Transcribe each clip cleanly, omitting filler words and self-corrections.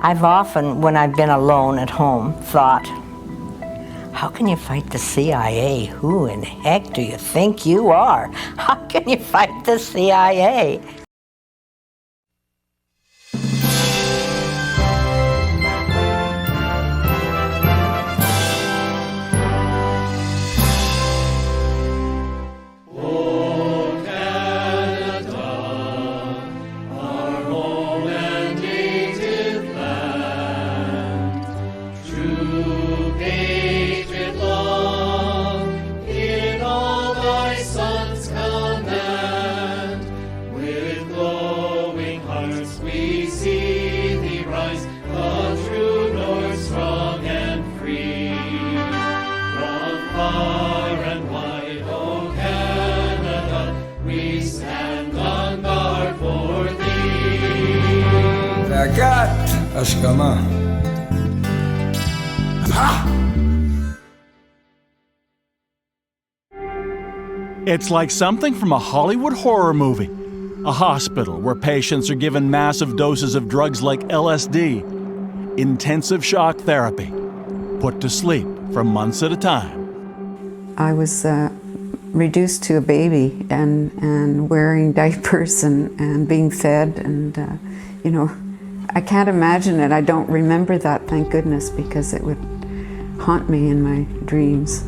I've often, when I've been alone at home, thought, how can you fight the CIA? Who in the heck do you think you are? How can you fight the CIA? זעקת, השכמה. It's like something from a Hollywood horror movie. A hospital where patients are given massive doses of drugs like LSD, intensive shock therapy, put to sleep for months at a time. I was reduced to a baby and wearing diapers and being fed and, you know, I can't imagine it. I don't remember that, thank goodness, because it would haunt me in my dreams.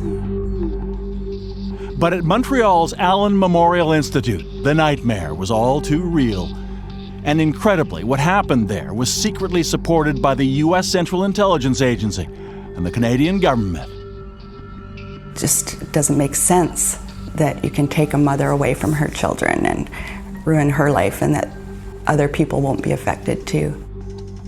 But at Montreal's Allen Memorial Institute, the nightmare was all too real. And incredibly, what happened there was secretly supported by the U.S. Central Intelligence Agency and the Canadian government. It just doesn't make sense that you can take a mother away from her children and ruin her life and that other people won't be affected too.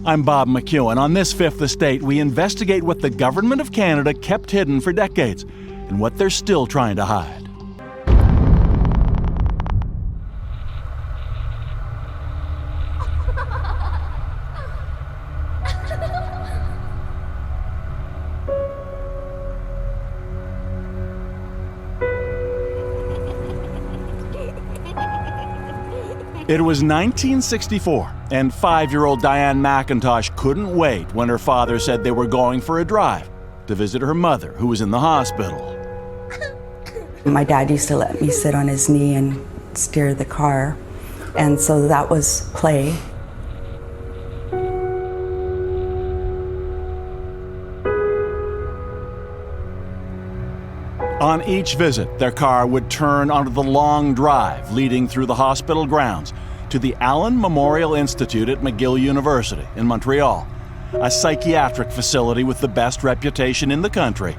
I'm Bob McEwen. On this Fifth Estate, we investigate what the Government of Canada kept hidden for decades and what they're still trying to hide. It was 1964, and 5-year-old Diane McIntosh couldn't wait when her father said they were going for a drive to visit her mother, who was in the hospital. My dad used to let me sit on his knee and steer the car, and so that was play. On each visit, their car would turn onto the long drive leading through the hospital grounds to the Allen Memorial Institute at McGill University in Montreal, a psychiatric facility with the best reputation in the country.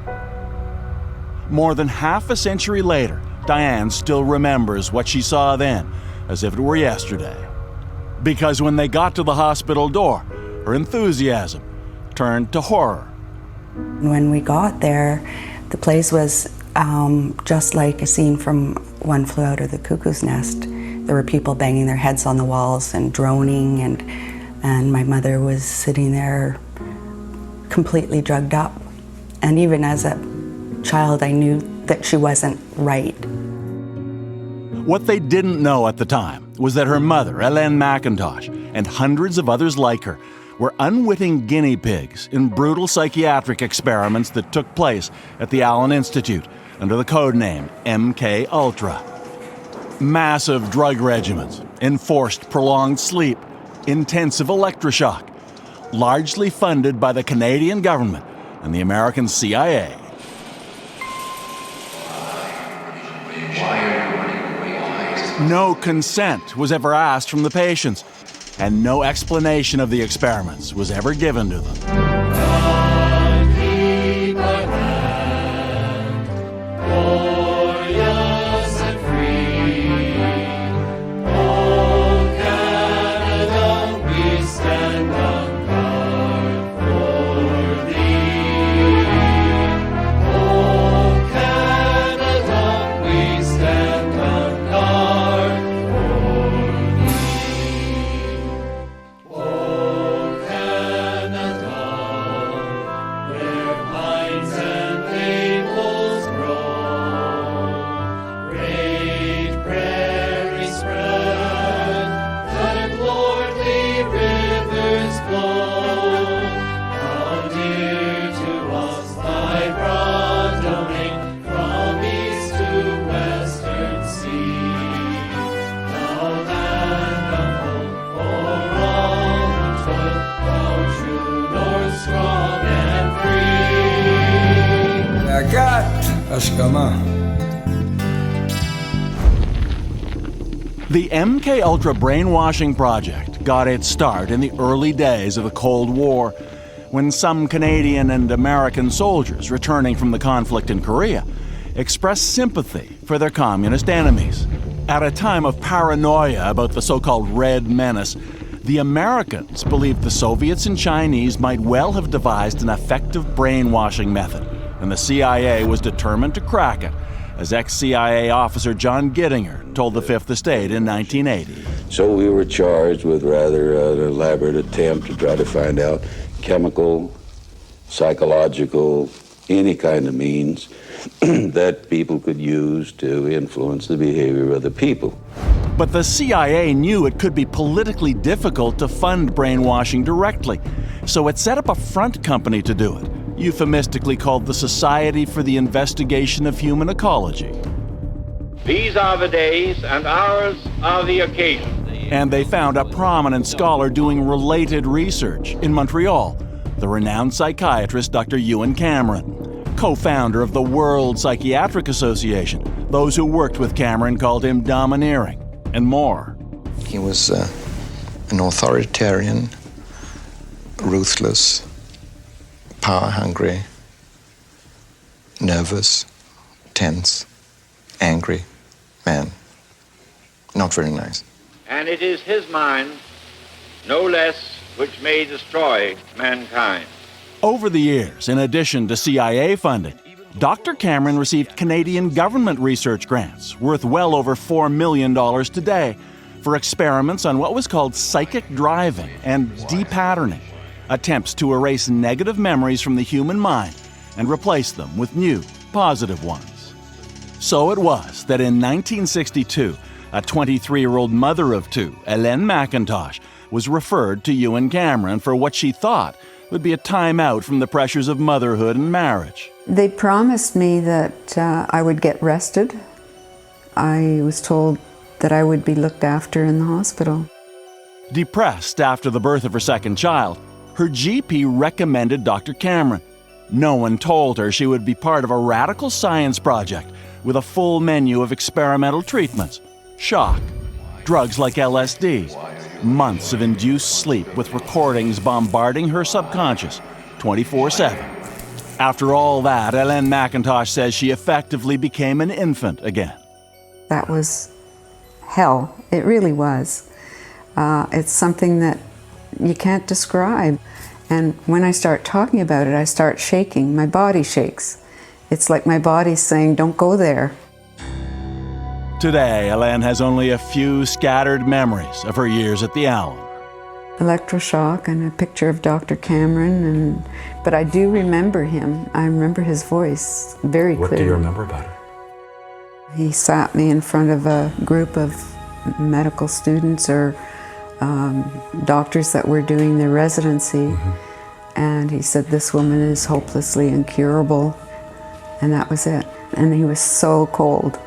More than half a century later, Diane still remembers what she saw then, as if it were yesterday. Because when they got to the hospital door, her enthusiasm turned to horror. When we got there, the place was just like a scene from One Flew Out of the Cuckoo's Nest. There were people banging their heads on the walls and droning, and my mother was sitting there completely drugged up. And even as a child, I knew that she wasn't right. What they didn't know at the time was that her mother, Ellen McIntosh, and hundreds of others like her were unwitting guinea pigs in brutal psychiatric experiments that took place at the Allen Institute under the code name MK Ultra. Massive drug regimens, enforced prolonged sleep, intensive electroshock, largely funded by the Canadian government and the American CIA. No consent was ever asked from the patients, and no explanation of the experiments was ever given to them. השכמה. The MK Ultra brainwashing project got its start in the early days of the Cold War, when some Canadian and American soldiers returning from the conflict in Korea expressed sympathy for their communist enemies. At a time of paranoia about the so-called Red Menace, the Americans believed the Soviets and Chinese might well have devised an effective brainwashing method, and the CIA was determined to crack it, as ex-CIA officer John Gittinger told the Fifth Estate in 1980. So we were charged with rather an elaborate attempt to try to find out chemical, psychological, any kind of means that people could use to influence the behavior of the people. But the CIA knew it could be politically difficult to fund brainwashing directly, so it set up a front company to do it, euphemistically called the Society for the Investigation of Human Ecology. These are the days and hours are the occasion. And they found a prominent scholar doing related research in Montreal, the renowned psychiatrist Dr. Ewan Cameron, co-founder of the World Psychiatric Association. Those who worked with Cameron called him domineering, and more. He was an authoritarian, ruthless, power-hungry, nervous, tense, angry man. Not very nice. And it is his mind, no less, which may destroy mankind. Over the years, in addition to CIA funding, Dr. Cameron received Canadian government research grants worth well over $4 million today for experiments on what was called psychic driving and depatterning, attempts to erase negative memories from the human mind and replace them with new, positive ones. So it was that in 1962, a 23-year-old mother of two, Hélène McIntosh, was referred to Ewan Cameron for what she thought would be a time out from the pressures of motherhood and marriage. They promised me that I would get rested. I was told that I would be looked after in the hospital. Depressed after the birth of her second child, her GP recommended Dr. Cameron. No one told her she would be part of a radical science project with a full menu of experimental treatments, shock, drugs like LSD, months of induced sleep with recordings bombarding her subconscious 24/7. After all that, Hélène McIntosh says she effectively became an infant again. That was hell. It really was. It's something that you can't describe. And when I start talking about it, I start shaking. My body shakes. It's like my body's saying, don't go there. Today, Hélène has only a few scattered memories of her years at the Allen. Electroshock and a picture of Dr. Cameron, but I do remember him. I remember his voice very clearly. What do you remember about it? He sat me in front of a group of medical students or doctors that were doing their residency, and he said, "This woman is hopelessly incurable," and that was it. And he was so cold.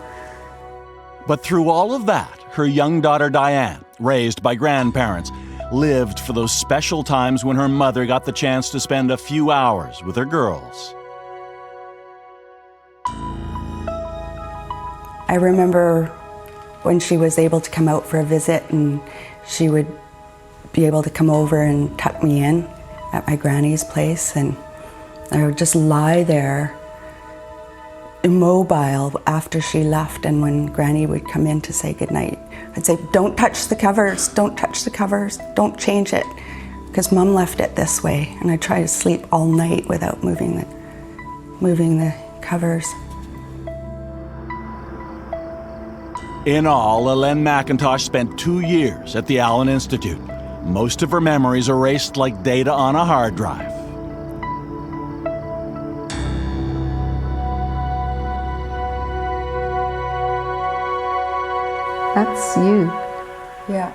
But through all of that, her young daughter Diane, raised by grandparents, lived for those special times when her mother got the chance to spend a few hours with her girls. I remember when she was able to come out for a visit, and she would be able to come over and tuck me in at my granny's place, and I would just lie there immobile after she left. And when Granny would come in to say goodnight, I'd say, "Don't touch the covers, don't touch the covers, don't change it," because Mom left it this way. And I try to sleep all night without moving the covers. In all, Hélène McIntosh spent 2 years at the Allen Institute, most of her memories erased like data on a hard drive. That's you. Yeah.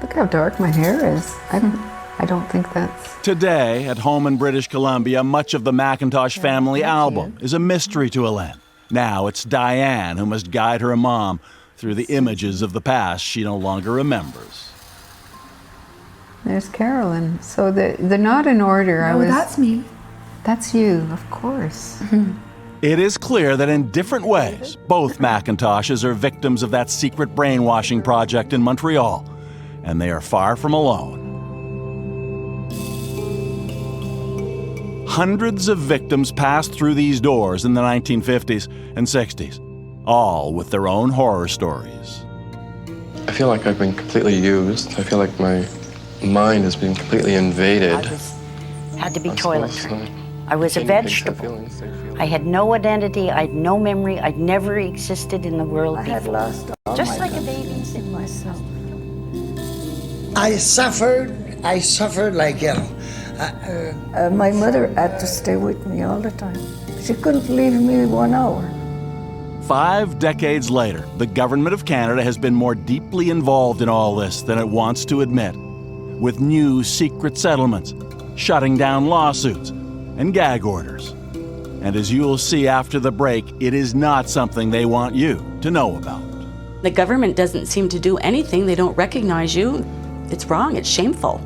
Look how dark my hair is. I don't think that's... Today, at home in British Columbia, much of the McIntosh family album is a mystery to Hélène. Now it's Diane who must guide her mom through the images of the past she no longer remembers. There's Carolyn. So they're not in order. No, that's me. That's you, of course. It is clear that in different ways, both Macintoshes are victims of that secret brainwashing project in Montreal, and they are far from alone. Hundreds of victims passed through these doors in the 1950s and 60s, all with their own horror stories. I feel like I've been completely used. I feel like my mind has been completely invaded. Had to be toiletry. I was a vegetable. I had no identity, I had no memory, I'd never existed in the world before. I had lost all just my like a baby in myself. I suffered like hell. My mother had to stay with me all the time. She couldn't leave me 1 hour. 5 decades later, the government of Canada has been more deeply involved in all this than it wants to admit, with new secret settlements, shutting down lawsuits, and gag orders. And as you'll see after the break, it is not something they want you to know about. The government doesn't seem to do anything. They don't recognize you. It's wrong. It's shameful.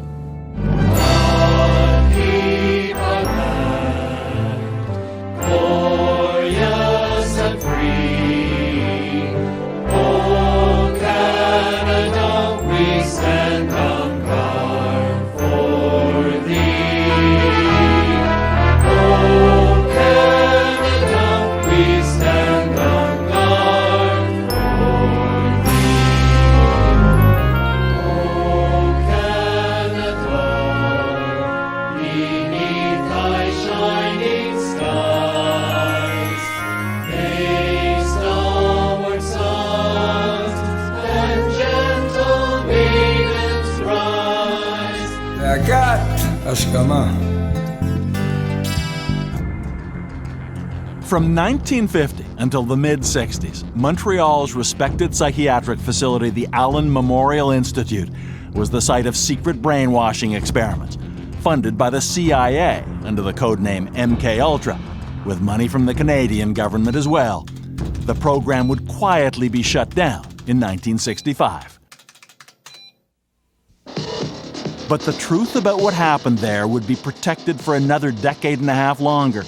זעקת, השכמה. From 1950 until the mid-60s, Montreal's respected psychiatric facility, the Allen Memorial Institute, was the site of secret brainwashing experiments, funded by the CIA under the codename MK-Ultra, with money from the Canadian government as well. The program would quietly be shut down in 1965. But the truth about what happened there would be protected for another decade and a half longer.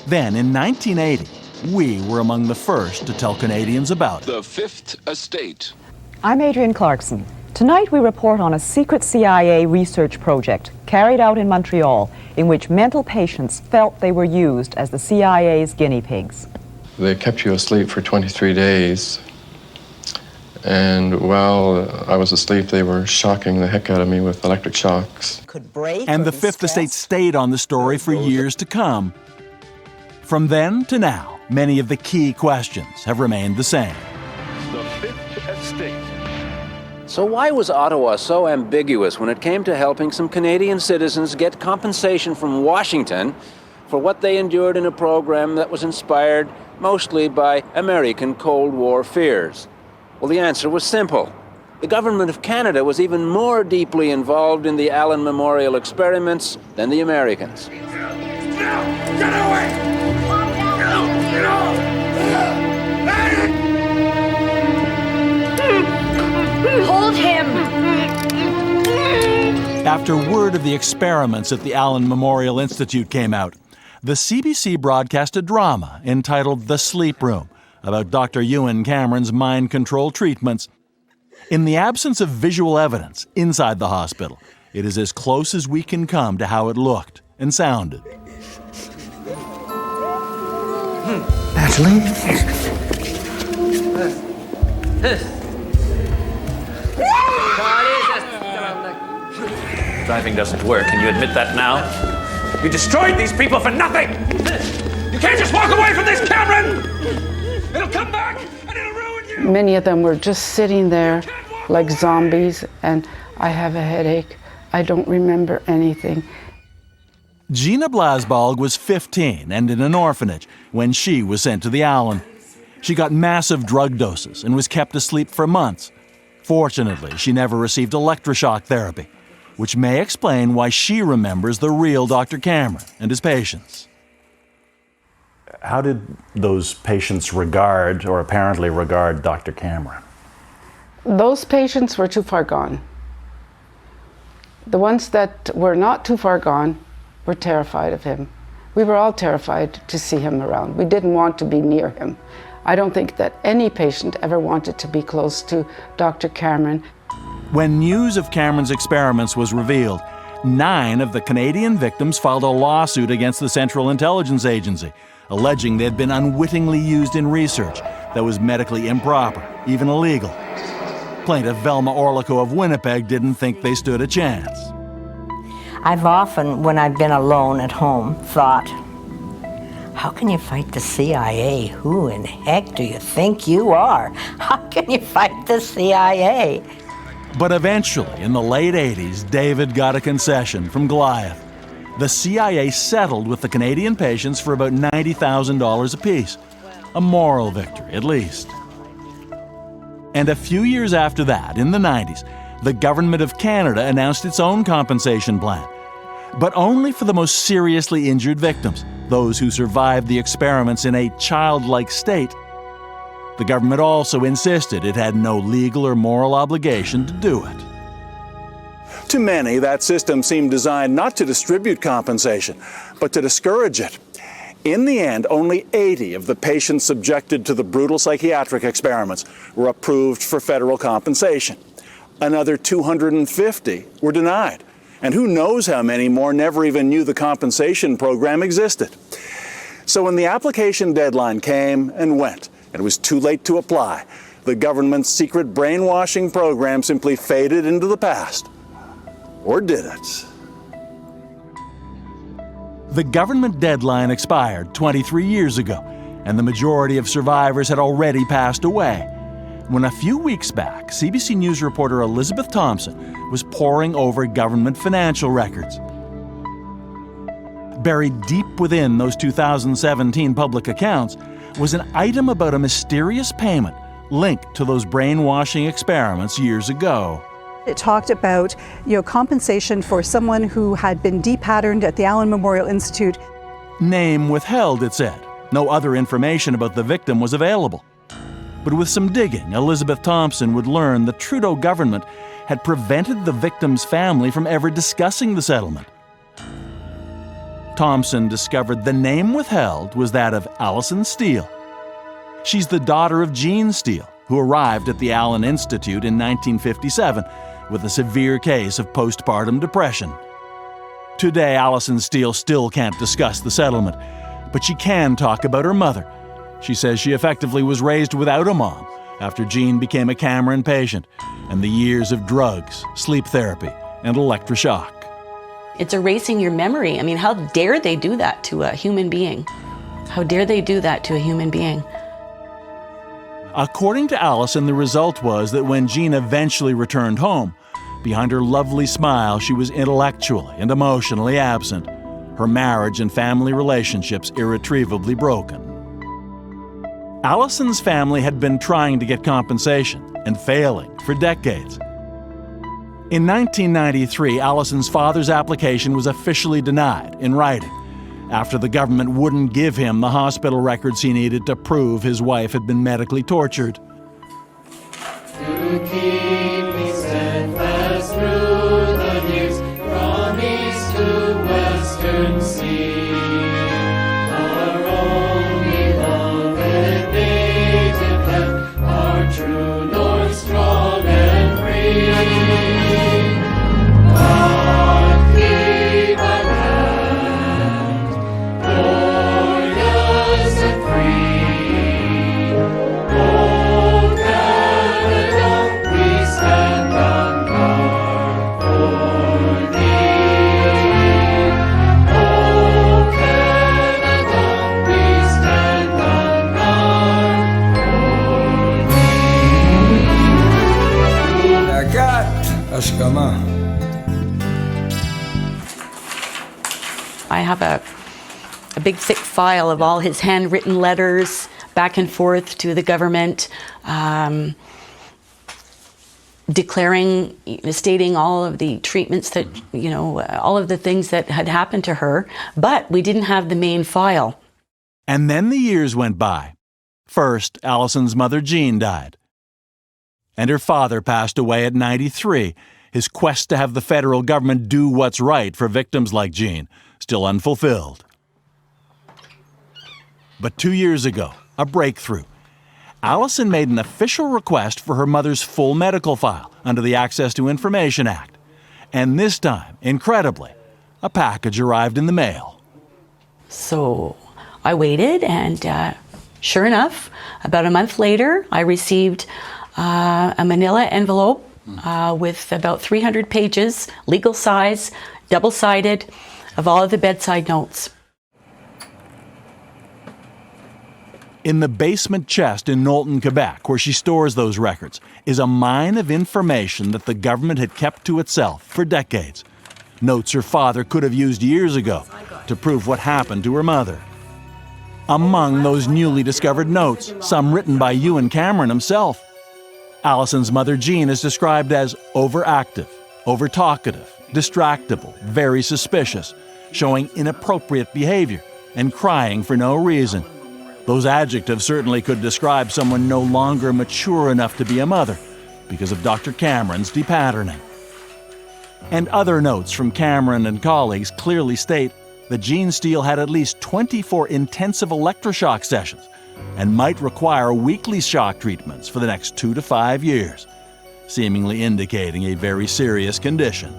Then, in 1980, we were among the first to tell Canadians about it. The Fifth Estate. I'm Adrienne Clarkson. Tonight we report on a secret CIA research project carried out in Montreal in which mental patients felt they were used as the CIA's guinea pigs. They kept you asleep for 23 days. And while I was asleep, they were shocking the heck out of me with electric shocks. And the Fifth Estate stayed on the story for years to come. From then to now, many of the key questions have remained the same. The Fifth Estate. So why was Ottawa so ambiguous when it came to helping some Canadian citizens get compensation from Washington for what they endured in a program that was inspired mostly by American Cold War fears? Well, the answer was simple. The government of Canada was even more deeply involved in the Allen Memorial experiments than the Americans. Get away! Get off! Hold him! After word of the experiments at the Allen Memorial Institute came out, the CBC broadcast a drama entitled The Sleep Room, about Dr. Ewan Cameron's mind control treatments. In the absence of visual evidence inside the hospital, it is as close as we can come to how it looked and sounded. Natalie? Driving doesn't work. Can you admit that now? You destroyed these people for nothing! You can't just walk away from this, Cameron! It'll come back and it'll ruin you! Many of them were just sitting there like zombies, and I have a headache. I don't remember anything. Gina Blasbalg was 15 and in an orphanage when she was sent to the Allen. She got massive drug doses and was kept asleep for months. Fortunately, she never received electroshock therapy, which may explain why she remembers the real Dr. Cameron and his patients. How did those patients regard, or apparently regard, Dr. Cameron? Those patients were too far gone. The ones that were not too far gone were terrified of him. We were all terrified to see him around. We didn't want to be near him. I don't think that any patient ever wanted to be close to Dr. Cameron. When news of Cameron's experiments was revealed, 9 of the Canadian victims filed a lawsuit against the Central Intelligence Agency, alleging they had been unwittingly used in research that was medically improper, even illegal. Plaintiff Velma Orlico of Winnipeg didn't think they stood a chance. I've often, when I've been alone at home, thought, how can you fight the CIA? Who in heck do you think you are? How can you fight the CIA? But eventually, in the late 80s, David got a concession from Goliath. The CIA settled with the Canadian patients for about $90,000 apiece. A moral victory, at least. And a few years after that, in the 90s, the Government of Canada announced its own compensation plan. But only for the most seriously injured victims, those who survived the experiments in a childlike state. The government also insisted it had no legal or moral obligation to do it. To many, that system seemed designed not to distribute compensation, but to discourage it. In the end, only 80 of the patients subjected to the brutal psychiatric experiments were approved for federal compensation. Another 250 were denied. And who knows how many more never even knew the compensation program existed. So when the application deadline came and went, and it was too late to apply, the government's secret brainwashing program simply faded into the past. Or did it? The government deadline expired 23 years ago, and the majority of survivors had already passed away. When a few weeks back, CBC News reporter Elizabeth Thompson was poring over government financial records. Buried deep within those 2017 public accounts was an item about a mysterious payment linked to those brainwashing experiments years ago. It talked about, compensation for someone who had been depatterned at the Allen Memorial Institute. Name withheld, it said. No other information about the victim was available. But with some digging, Elizabeth Thompson would learn the Trudeau government had prevented the victim's family from ever discussing the settlement. Thompson discovered the name withheld was that of Alison Steele. She's the daughter of Jean Steele, who arrived at the Allen Institute in 1957 with a severe case of postpartum depression. Today, Alison Steele still can't discuss the settlement, but she can talk about her mother. She says she effectively was raised without a mom after Jean became a Cameron patient and the years of drugs, sleep therapy, and electroshock. It's erasing your memory. I mean, how dare they do that to a human being? How dare they do that to a human being? According to Alison, the result was that when Jean eventually returned home, behind her lovely smile, she was intellectually and emotionally absent, her marriage and family relationships irretrievably broken. Alison's family had been trying to get compensation and failing for decades. In 1993, Alison's father's application was officially denied in writing after the government wouldn't give him the hospital records he needed to prove his wife had been medically tortured. To keep me steadfast through the years, from east to western sea, our only beloved native land, our true north, strong and free. God keep our land glorious and free. Oh, Canada, we stand on guard for thee. Oh, Canada, we stand on guard for thee. זעקת, השכמה. I have a big thick file of all his handwritten letters back and forth to the government, stating all of the treatments that, all of the things that had happened to her, but we didn't have the main file. And then the years went by. First, Alison's mother Jean died. And her father passed away at 93, his quest to have the federal government do what's right for victims like Jean still unfulfilled. But 2 years ago, a breakthrough. Allison made an official request for her mother's full medical file under the Access to Information Act. And this time, incredibly, a package arrived in the mail. So I waited, and sure enough, about a month later, I received a manila envelope with about 300 pages, legal size, double-sided, of all of the bedside notes. In the basement chest in Knowlton, Quebec, where she stores those records, is a mine of information that the government had kept to itself for decades. Notes her father could have used years ago to prove what happened to her mother. Among those newly discovered notes, some written by Ewan Cameron himself. Allison's mother, Jean, is described as overactive, overtalkative, distractible, very suspicious, showing inappropriate behavior, and crying for no reason. Those adjectives certainly could describe someone no longer mature enough to be a mother because of Dr. Cameron's depatterning. And other notes from Cameron and colleagues clearly state that Jean Steele had at least 24 intensive electroshock sessions and might require weekly shock treatments for the next 2 to 5 years, seemingly indicating a very serious condition.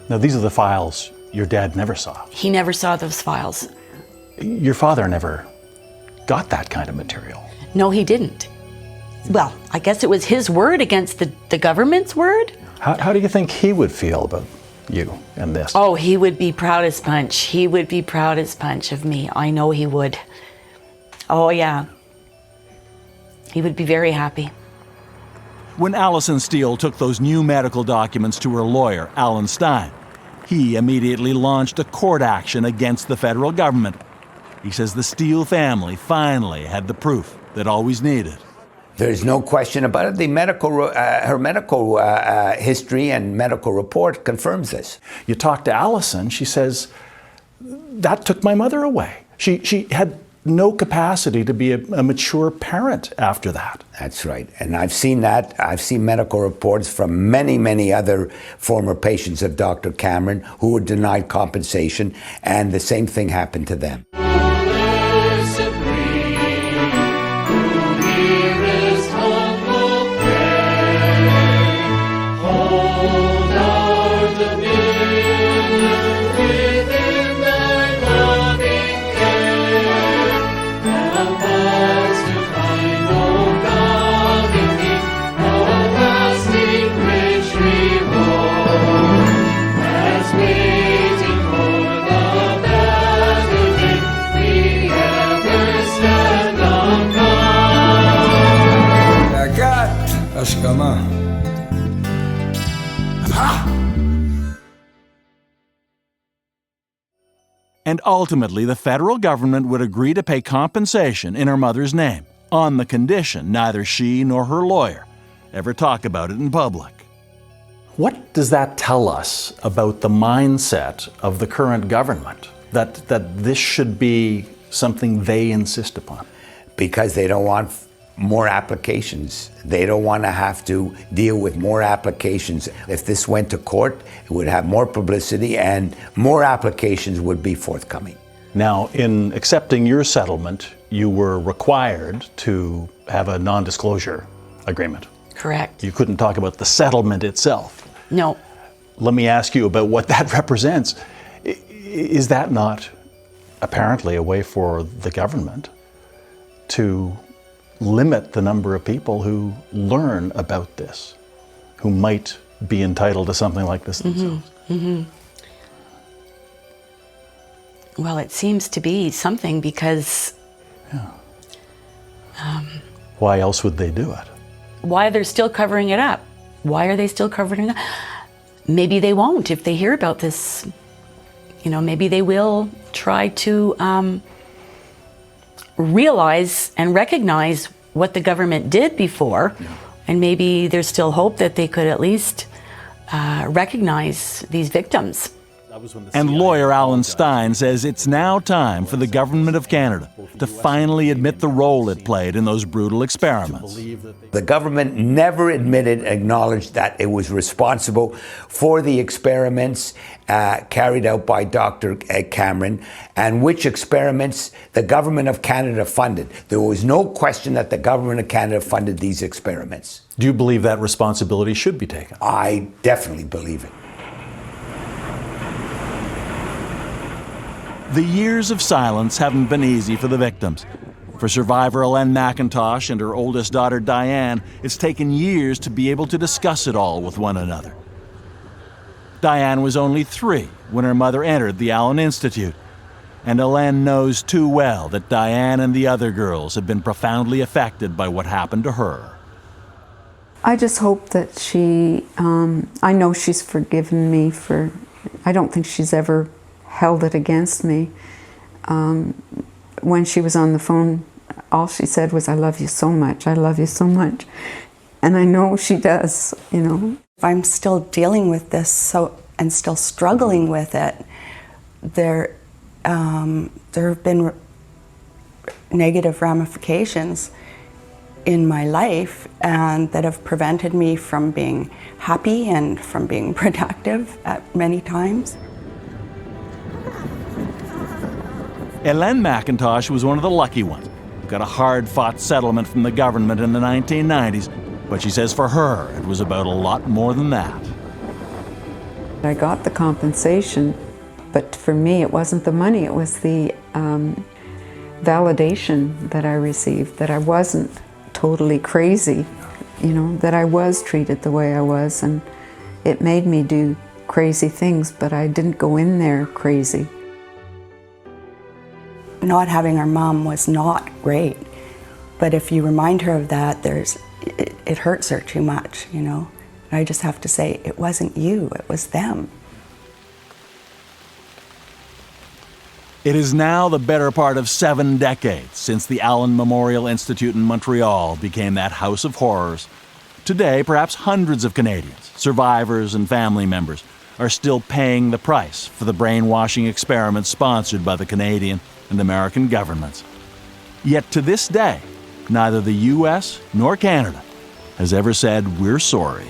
Now, these are the files your dad never saw. He never saw those files. Your father never got that kind of material. No, he didn't. Well, I guess it was his word against the government's word. How do you think he would feel about you and this? Oh, he would be proud as punch. He would be proud as punch of me. I know he would. Oh, yeah. He would be very happy. When Allison Steele took those new medical documents to her lawyer, Alan Stein, he immediately launched a court action against the federal government. He says the Steele family finally had the proof they'd always needed. There's no question about it. Her medical history and medical report confirms this. You talk to Allison, she says, that took my mother away. She had no capacity to be a mature parent after that. That's right. And I've seen that. I've seen medical reports from many, many other former patients of Dr. Cameron who were denied compensation, and the same thing happened to them. זעקת, השכמה. And ultimately, the federal government would agree to pay compensation in her mother's name, on the condition neither she nor her lawyer ever talk about it in public. What does that tell us about the mindset of the current government, that this should be something they insist upon? Because they don't want more applications. They don't want to have to deal with more applications. If this went to court, it would have more publicity and more applications would be forthcoming. Now, in accepting your settlement, you were required to have a non-disclosure agreement. Correct. You couldn't talk about the settlement itself. No. Let me ask you about what that represents. Is that not apparently a way for the government to limit the number of people who learn about this, who might be entitled to something like this themselves? Well, it seems to be something because... Why else would they do it? Why they're still covering it up? Why are they still covering it up? Maybe they won't if they hear about this. You know, maybe they will try to realize and recognize what the government did before, and maybe there's still hope that they could at least recognize these victims. And lawyer Alan Stein says it's now time for the government of Canada to finally admit the role it played in those brutal experiments. The government never admitted, acknowledged that it was responsible for the experiments carried out by Dr. Cameron, and which experiments the government of Canada funded. There was no question that the government of Canada funded these experiments. Do you believe that responsibility should be taken? I definitely believe it. The years of silence haven't been easy for the victims. For survivor Ellen McIntosh and her oldest daughter Diane, it's taken years to be able to discuss it all with one another. Diane was only 3 when her mother entered the Allen Institute, and Ellen knows too well that Diane and the other girls have been profoundly affected by what happened to her. I just hope that I know she's forgiven me for, I don't think she's ever held it against me. When she was on the phone, all she said was, "I love you so much, I love you so much." And I know she does, you know. I'm still dealing with this and still struggling with it. There have been negative ramifications in my life and that have prevented me from being happy and from being productive at many times. Ellen McIntosh was one of the lucky ones who got a hard-fought settlement from the government in the 1990s, but she says for her it was about a lot more than that. I got the compensation, but for me it wasn't the money, it was the validation that I received, that I wasn't totally crazy, you know, that I was treated the way I was, and it made me do crazy things, but I didn't go in there crazy. Not having our mom was not great, but if you remind her of that, it hurts her too much, you know. And I just have to say, it wasn't you, it was them. It is now the better part of 7 decades since the Allen Memorial Institute in Montreal became that house of horrors. Today, perhaps hundreds of Canadians, survivors and family members, are still paying the price for the brainwashing experiments sponsored by the Canadian and American governments. Yet to this day, neither the U.S. nor Canada has ever said we're sorry.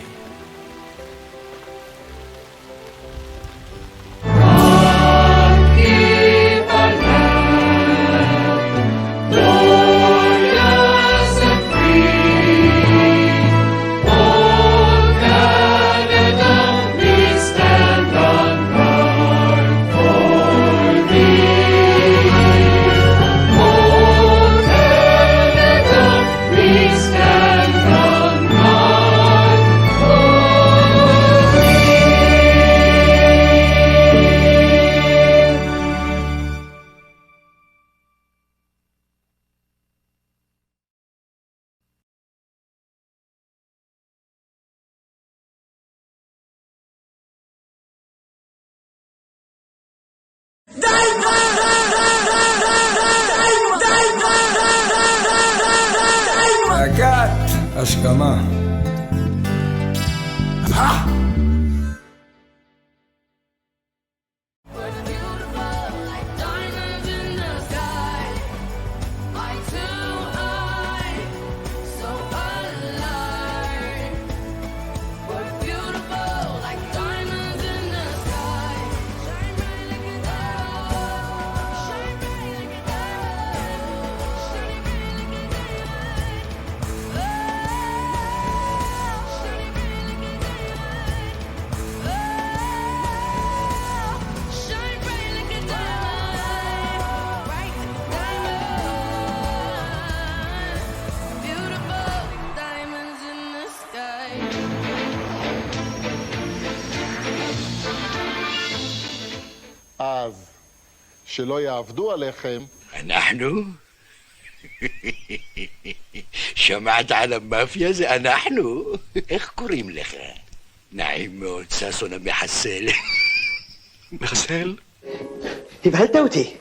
זעקת, השכמה. אז שלא יעבדו עליכם. אנחנו? שמעת על המאפיה? זה אנחנו. איך קוראים לך? נעים מאוד, ששון המחסל. מחסל? הבהלת אותי.